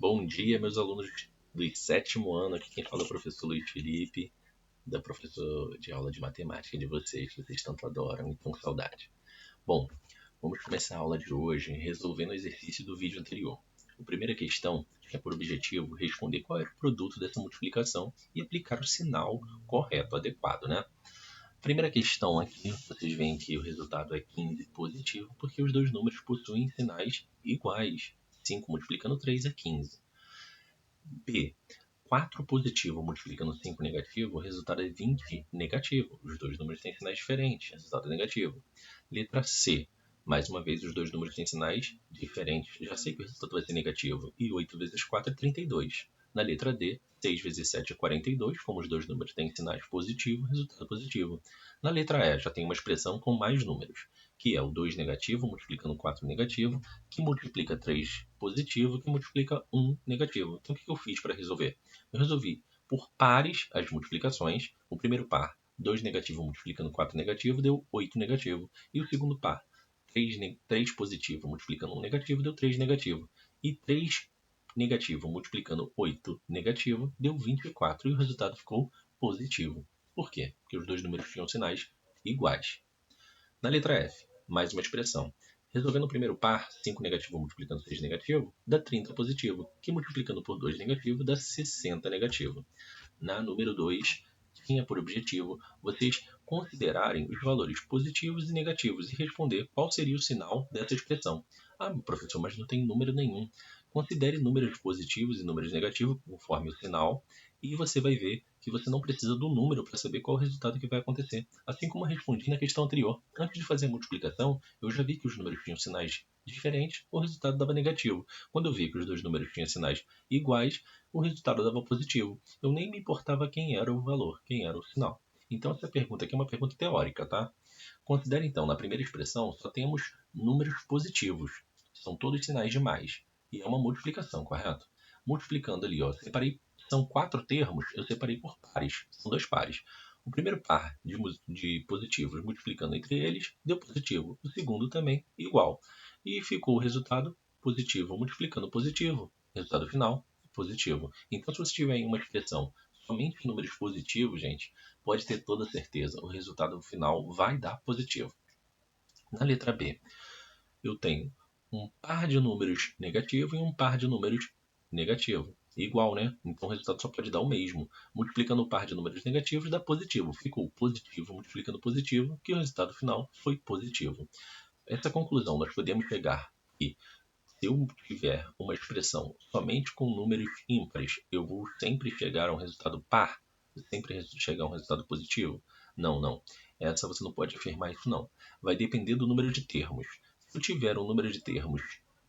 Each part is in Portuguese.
Bom dia, meus alunos do 7º ano. Aqui quem fala é o professor Luiz Felipe, da professora de aula de matemática de vocês, que vocês tanto adoram e estão com saudade. Bom, vamos começar a aula de hoje resolvendo o exercício do vídeo anterior. A primeira questão é por objetivo responder qual era o produto dessa multiplicação e aplicar o sinal correto, adequado, né? Primeira questão aqui, vocês veem que o resultado é 15 positivo, porque os dois números possuem sinais iguais. 5 multiplicando 3 é 15. B. 4 positivo multiplicando 5 negativo, o resultado é 20 negativo. Os dois números têm sinais diferentes, resultado é negativo. Letra C. Mais uma vez, os dois números têm sinais diferentes. Já sei que o resultado vai ser negativo. E 8 vezes 4 é 32. Na letra D, 6 vezes 7 é 42. Como os dois números têm sinais positivos, resultado positivo. Na letra E, já tem uma expressão com mais números, que é o 2 negativo multiplicando 4 negativo, que multiplica 3 positivo, que multiplica 1 negativo. Então, o que eu fiz para resolver? Eu resolvi por pares as multiplicações. O primeiro par, 2 negativo multiplicando 4 negativo, deu 8 negativo. E o segundo par, 3 positivo multiplicando 1 negativo, deu 3 negativo. E 3 negativo multiplicando 8 negativo, deu 24. E o resultado ficou positivo. Por quê? Porque os dois números tinham sinais iguais. Na letra F, mais uma expressão. Resolvendo o primeiro par, 5 negativo multiplicando 6 negativo, dá 30 positivo, que multiplicando por 2 negativo dá 60 negativo. Na número 2, tinha por objetivo vocês considerarem os valores positivos e negativos e responder qual seria o sinal dessa expressão. Ah, professor, mas não tem número nenhum. Considere números positivos e números negativos conforme o sinal e você vai ver que você não precisa do número para saber qual é o resultado que vai acontecer. Assim como eu respondi na questão anterior. Antes de fazer a multiplicação, eu já vi que os números tinham sinais diferentes, o resultado dava negativo. Quando eu vi que os dois números tinham sinais iguais, o resultado dava positivo. Eu nem me importava quem era o valor, quem era o sinal. Então essa pergunta aqui é uma pergunta teórica, tá? Considere então, na primeira expressão, só temos números positivos. São todos sinais de mais. E é uma multiplicação, correto? Multiplicando ali, ó, separei, são 4 termos, eu separei por pares. São 2 pares. O primeiro par de positivos multiplicando entre eles deu positivo. O segundo também igual. E ficou o resultado positivo multiplicando positivo. Resultado final, positivo. Então, se você tiver em uma expressão somente números positivos, gente, pode ter toda certeza, o resultado final vai dar positivo. Na letra B, eu tenho um par de números negativo e um par de números negativo. Igual, né? Então o resultado só pode dar o mesmo. Multiplicando o par de números negativos dá positivo. Ficou positivo multiplicando positivo, que o resultado final foi positivo. Essa conclusão nós podemos chegar que se eu tiver uma expressão somente com números ímpares, eu vou sempre chegar a um resultado par? Sempre chegar a um resultado positivo? Não, não. Essa você não pode afirmar isso, não. Vai depender do número de termos. Se eu tiver um número de termos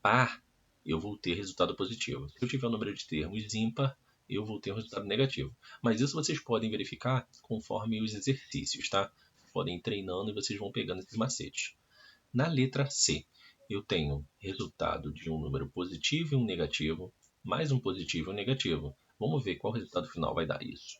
par, eu vou ter resultado positivo. Se eu tiver um número de termos ímpar, eu vou ter um resultado negativo. Mas isso vocês podem verificar conforme os exercícios, tá? Podem ir treinando e vocês vão pegando esses macetes. Na letra C, eu tenho resultado de um número positivo e um negativo, mais um positivo e um negativo. Vamos ver qual resultado final vai dar isso.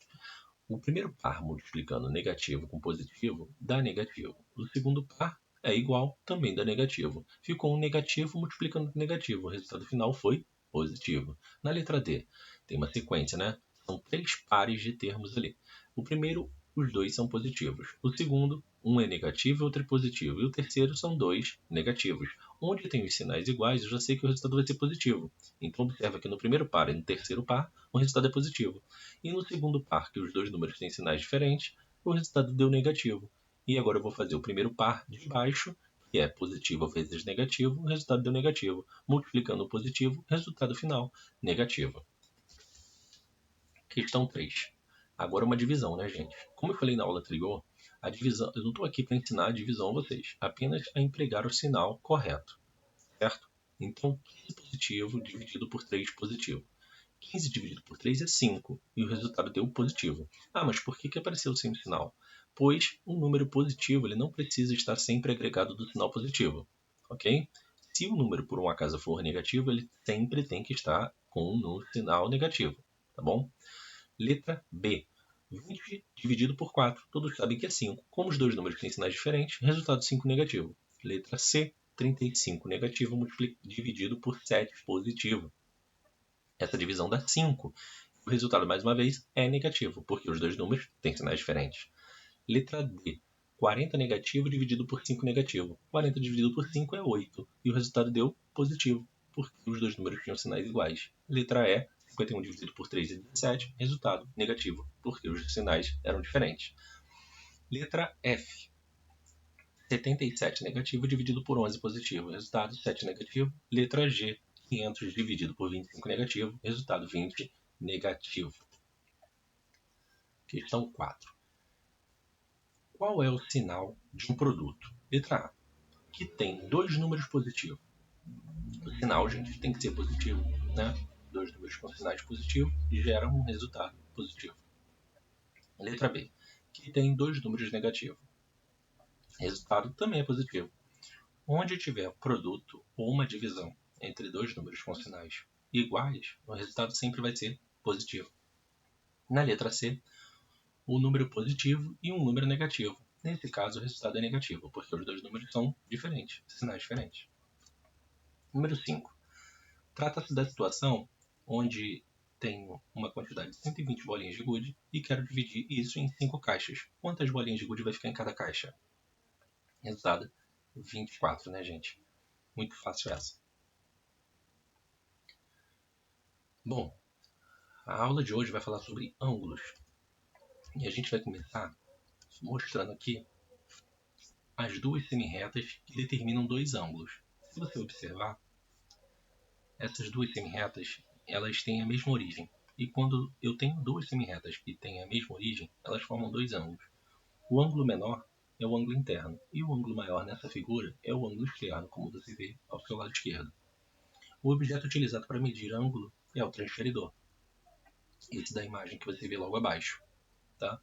O primeiro par multiplicando negativo com positivo dá negativo. O segundo par é igual, também dá negativo. Ficou um negativo multiplicando com negativo. O resultado final foi positivo. Na letra D, tem uma sequência, né? São 3 pares de termos ali. O primeiro, os dois são positivos. O segundo, um é negativo e outro é positivo. E o terceiro são 2 negativos. Onde tem os sinais iguais, eu já sei que o resultado vai ser positivo. Então, observa que no primeiro par e no terceiro par, o resultado é positivo. E no segundo par, que os dois números têm sinais diferentes, o resultado deu negativo. E agora eu vou fazer o primeiro par de baixo, que é positivo vezes negativo, o resultado deu negativo. Multiplicando o positivo, resultado final, negativo. Questão 3. Agora uma divisão, né, gente? Como eu falei na aula anterior, a divisão, eu não estou aqui para ensinar a divisão a vocês, apenas a empregar o sinal correto, certo? Então, 15 positivo dividido por 3 positivo. 15 dividido por 3 é 5, e o resultado deu positivo. Ah, mas por que apareceu sem o sinal? Pois um número positivo ele não precisa estar sempre agregado do sinal positivo, ok? Se o número por um acaso for negativo, ele sempre tem que estar com um sinal negativo, tá bom? Letra B. 20 dividido por 4. Todos sabem que é 5. Como os dois números têm sinais diferentes, resultado 5 negativo. Letra C. 35 negativo dividido por 7 positivo. Essa divisão dá 5. O resultado, mais uma vez, é negativo, porque os dois números têm sinais diferentes. Letra D. 40 negativo dividido por 5 negativo. 40 dividido por 5 é 8. E o resultado deu positivo, porque os dois números tinham sinais iguais. Letra E. 51 dividido por 3 é 17. Resultado negativo, porque os sinais eram diferentes. Letra F. 77 negativo dividido por 11 positivo. Resultado 7 negativo. Letra G. 500 dividido por 25 negativo. Resultado 20 negativo. Questão 4. Qual é o sinal de um produto? Letra A. Que tem dois números positivos. O sinal, gente, tem que ser positivo, né? Dois números com sinais positivos geram um resultado positivo. Letra B. Que tem dois números negativos. Resultado também é positivo. Onde tiver produto ou uma divisão entre dois números com sinais iguais, o resultado sempre vai ser positivo. Na letra C, um número positivo e um número negativo. Nesse caso, o resultado é negativo, porque os dois números são diferentes, sinais diferentes. Número 5. Trata-se da situação onde tenho uma quantidade de 120 bolinhas de gude e quero dividir isso em 5 caixas. Quantas bolinhas de gude vai ficar em cada caixa? Resultado, 24, né, gente? Muito fácil essa. Bom, a aula de hoje vai falar sobre ângulos. E a gente vai começar mostrando aqui as duas semirretas que determinam dois ângulos. Se você observar, essas duas semirretas, elas têm a mesma origem. E quando eu tenho duas semirretas que têm a mesma origem, elas formam dois ângulos. O ângulo menor é o ângulo interno, e o ângulo maior nessa figura é o ângulo externo, como você vê ao seu lado esquerdo. O objeto utilizado para medir ângulo é o transferidor. Esse da imagem que você vê logo abaixo. Tá?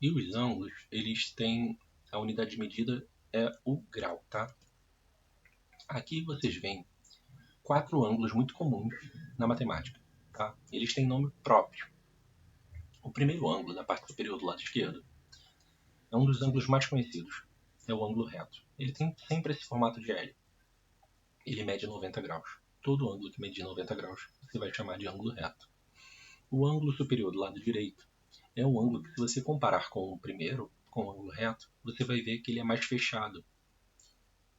E os ângulos, eles têm a unidade de medida é o grau, tá? Aqui vocês veem 4 ângulos muito comuns na matemática, tá? Eles têm nome próprio. O primeiro ângulo, na parte superior do lado esquerdo, é um dos ângulos mais conhecidos. É o ângulo reto. Ele tem sempre esse formato de L. Ele mede 90 graus. Todo ângulo que medir 90 graus, você vai chamar de ângulo reto. O ângulo superior do lado direito é um ângulo que, se você comparar com o primeiro, com o ângulo reto, você vai ver que ele é mais fechado.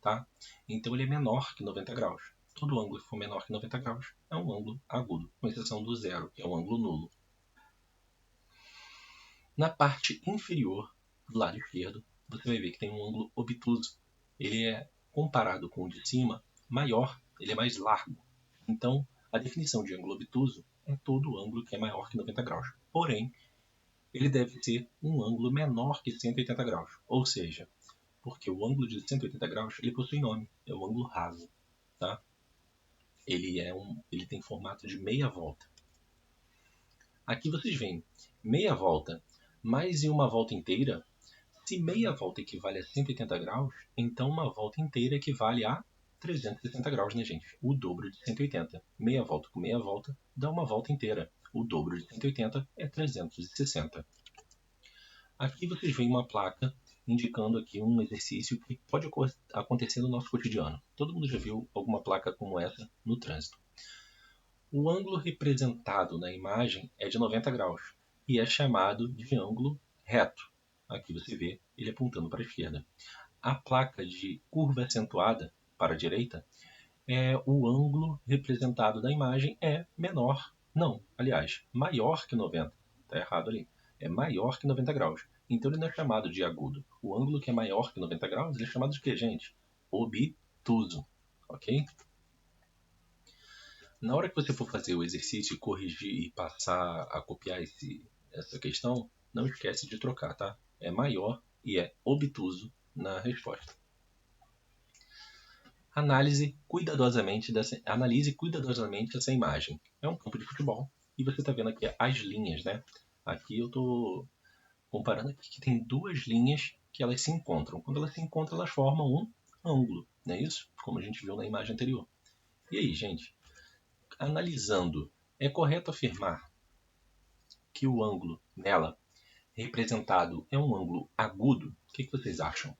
Tá? Então ele é menor que 90 graus. Todo ângulo que for menor que 90 graus é um ângulo agudo, com exceção do zero, que é um ângulo nulo. Na parte inferior do lado esquerdo, você vai ver que tem um ângulo obtuso. Ele é, comparado com o de cima, maior, ele é mais largo. Então, a definição de ângulo obtuso é todo ângulo que é maior que 90 graus. Porém, ele deve ser um ângulo menor que 180 graus. Ou seja, porque o ângulo de 180 graus ele possui nome, é o ângulo raso. Tá? Ele tem formato de meia volta. Aqui vocês veem, meia volta mais uma volta inteira. Se meia volta equivale a 180 graus, então uma volta inteira equivale a 360 graus, né, gente? O dobro de 180. Meia volta com meia volta dá uma volta inteira. O dobro de 180 é 360. Aqui vocês veem uma placa indicando aqui um exercício que pode acontecer no nosso cotidiano. Todo mundo já viu alguma placa como essa no trânsito. O ângulo representado na imagem é de 90 graus e é chamado de ângulo reto. Aqui você vê ele apontando para a esquerda. A placa de curva acentuada para a direita o ângulo representado na imagem é menor. Não, aliás, maior que 90. Está errado ali. É maior que 90 graus. Então ele não é chamado de agudo. O ângulo que é maior que 90 graus ele é chamado de quê, gente? Obtuso. Ok? Na hora que você for fazer o exercício, corrigir e passar a copiar essa questão, não esquece de trocar, tá? É maior e é obtuso na resposta. Analise cuidadosamente essa imagem. É um campo de futebol e você está vendo aqui as linhas, né? Aqui eu estou comparando aqui que tem duas linhas que elas se encontram. Quando elas se encontram, elas formam um ângulo, não é isso? Como a gente viu na imagem anterior. E aí, gente? Analisando, é correto afirmar que o ângulo nela representado é um ângulo agudo? O que vocês acham?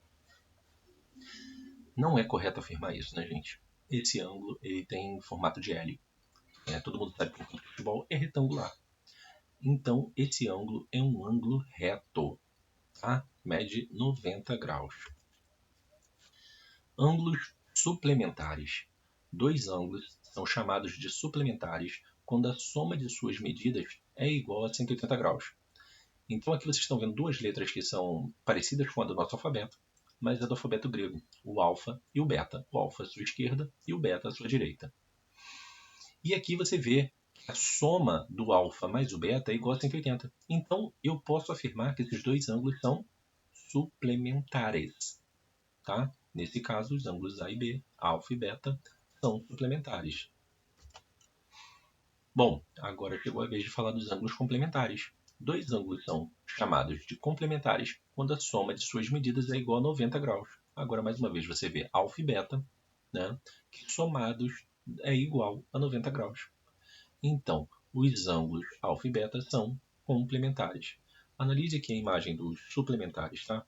Não é correto afirmar isso, né, gente? Esse ângulo ele tem formato de L. Todo mundo sabe que o campo de futebol é retangular. Então, esse ângulo é um ângulo reto, tá? Mede 90 graus. Ângulos suplementares. Dois ângulos são chamados de suplementares quando a soma de suas medidas é igual a 180 graus. Então aqui vocês estão vendo duas letras que são parecidas com a do nosso alfabeto, mas é do alfabeto grego, o alfa e o beta. O alfa à sua esquerda e o beta à sua direita. E aqui você vê que a soma do alfa mais o beta é igual a 180. Então eu posso afirmar que esses dois ângulos são suplementares. Tá? Nesse caso, os ângulos A e B, alfa e beta, são suplementares. Bom, agora chegou a vez de falar dos ângulos complementares. Dois ângulos são chamados de complementares quando a soma de suas medidas é igual a 90 graus. Agora, mais uma vez, você vê alfa e beta, né, que somados é igual a 90 graus. Então, os ângulos alfa e beta são complementares. Analise aqui a imagem dos suplementares, tá?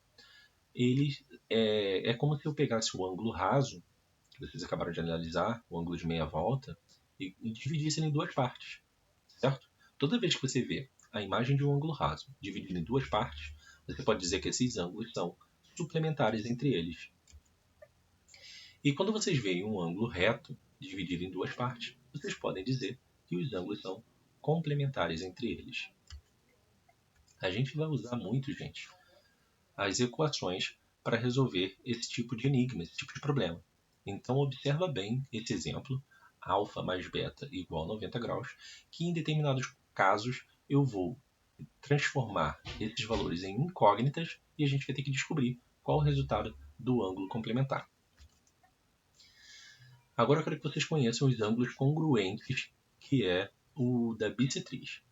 Eles é como se eu pegasse o ângulo raso, que vocês acabaram de analisar, o ângulo de meia volta, e dividisse ele em duas partes, certo? Toda vez que você vê a imagem de um ângulo raso dividido em duas partes, você pode dizer que esses ângulos são suplementares entre eles. E quando vocês veem um ângulo reto dividido em duas partes, vocês podem dizer que os ângulos são complementares entre eles. A gente vai usar muito, gente, as equações para resolver esse tipo de enigma, esse tipo de problema. Então observa bem esse exemplo, alfa mais beta igual a 90 graus, que em determinados casos eu vou transformar esses valores em incógnitas e a gente vai ter que descobrir qual o resultado do ângulo complementar. Agora eu quero que vocês conheçam os ângulos congruentes, que é o da bissetriz.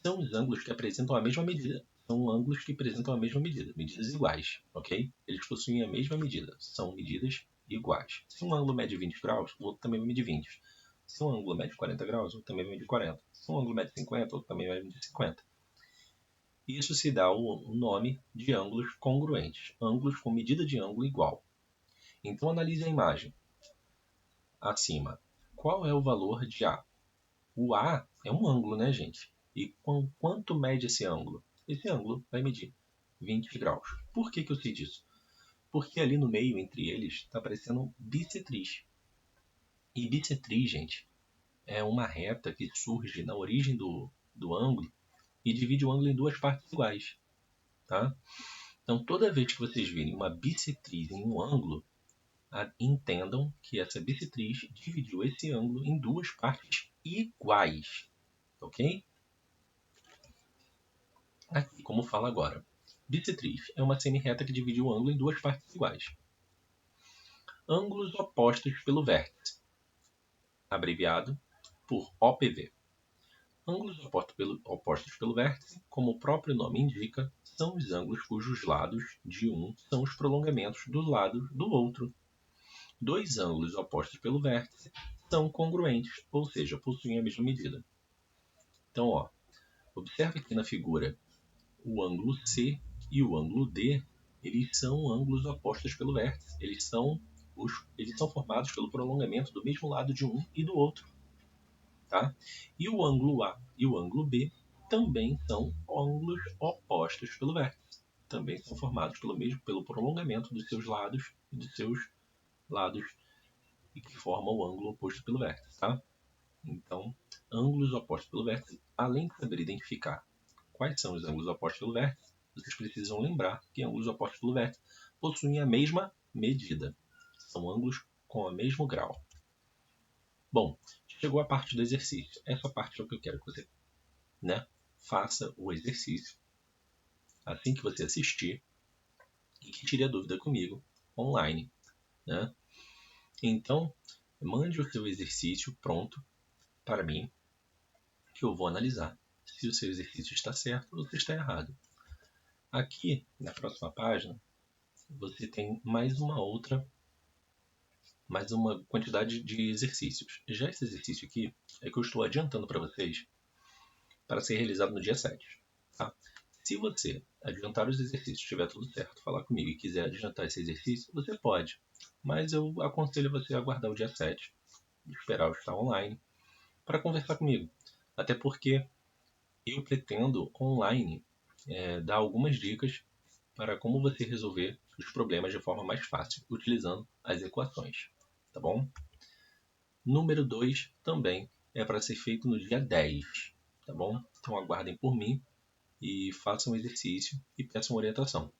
São os ângulos que apresentam a mesma medida. São ângulos que apresentam a mesma medida, medidas iguais, ok? Eles possuem a mesma medida, são medidas iguais. Se um ângulo mede 20 graus, o outro também mede 20. Se um ângulo mede 40 graus, o outro também mede 40. Se um ângulo mede 50, o outro também vai medir 50. Isso se dá o nome de ângulos congruentes, ângulos com medida de ângulo igual. Então analise a imagem acima. Qual é o valor de A? O A é um ângulo, né, gente? E quanto mede esse ângulo? Esse ângulo vai medir 20 graus. Por que eu sei disso? Porque ali no meio, entre eles, está aparecendo bissetriz. E bissetriz, gente, é uma reta que surge na origem do ângulo e divide o ângulo em duas partes iguais. Tá? Então, toda vez que vocês virem uma bissetriz em um ângulo, entendam que essa bissetriz dividiu esse ângulo em duas partes iguais. Ok? Aqui, como fala agora. Bissetriz é uma semirreta que divide o ângulo em duas partes iguais. Ângulos opostos pelo vértice, abreviado por OPV. Ângulos opostos pelo vértice, como o próprio nome indica, são os ângulos cujos lados de um são os prolongamentos dos lados do outro. Dois ângulos opostos pelo vértice são congruentes, ou seja, possuem a mesma medida. Então, observe aqui na figura o ângulo C e o ângulo D, eles são ângulos opostos pelo vértice. Eles são formados pelo prolongamento do mesmo lado de um e do outro. Tá? E o ângulo A e o ângulo B também são ângulos opostos pelo vértice. Também são formados pelo prolongamento dos seus lados e dos seus lados e que formam o ângulo oposto pelo vértice. Tá? Então, ângulos opostos pelo vértice, além de saber identificar quais são os ângulos opostos pelo vértice, vocês precisam lembrar que ângulos opostos pelo vértice possuem a mesma medida. São ângulos com o mesmo grau. Bom, chegou a parte do exercício. Essa parte é o que eu quero que você faça o exercício assim que você assistir e que tire a dúvida comigo online. Né? Então, mande o seu exercício pronto para mim, que eu vou analisar se o seu exercício está certo ou se está errado. Aqui, na próxima página, você tem mais uma quantidade de exercícios. Já esse exercício aqui é que eu estou adiantando para vocês para ser realizado no dia 7. Tá? Se você adiantar os exercícios, tiver tudo certo, falar comigo e quiser adiantar esse exercício, você pode. Mas eu aconselho você a aguardar o dia 7, esperar eu estar online, para conversar comigo. Até porque eu pretendo online dar algumas dicas para como você resolver os problemas de forma mais fácil, utilizando as equações. Tá bom? Número 2 também é para ser feito no dia 10. Tá bom? Então aguardem por mim e façam o exercício e peçam orientação.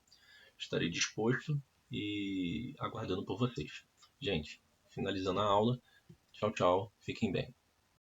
Estarei disposto e aguardando por vocês. Gente, finalizando a aula. Tchau, tchau. Fiquem bem.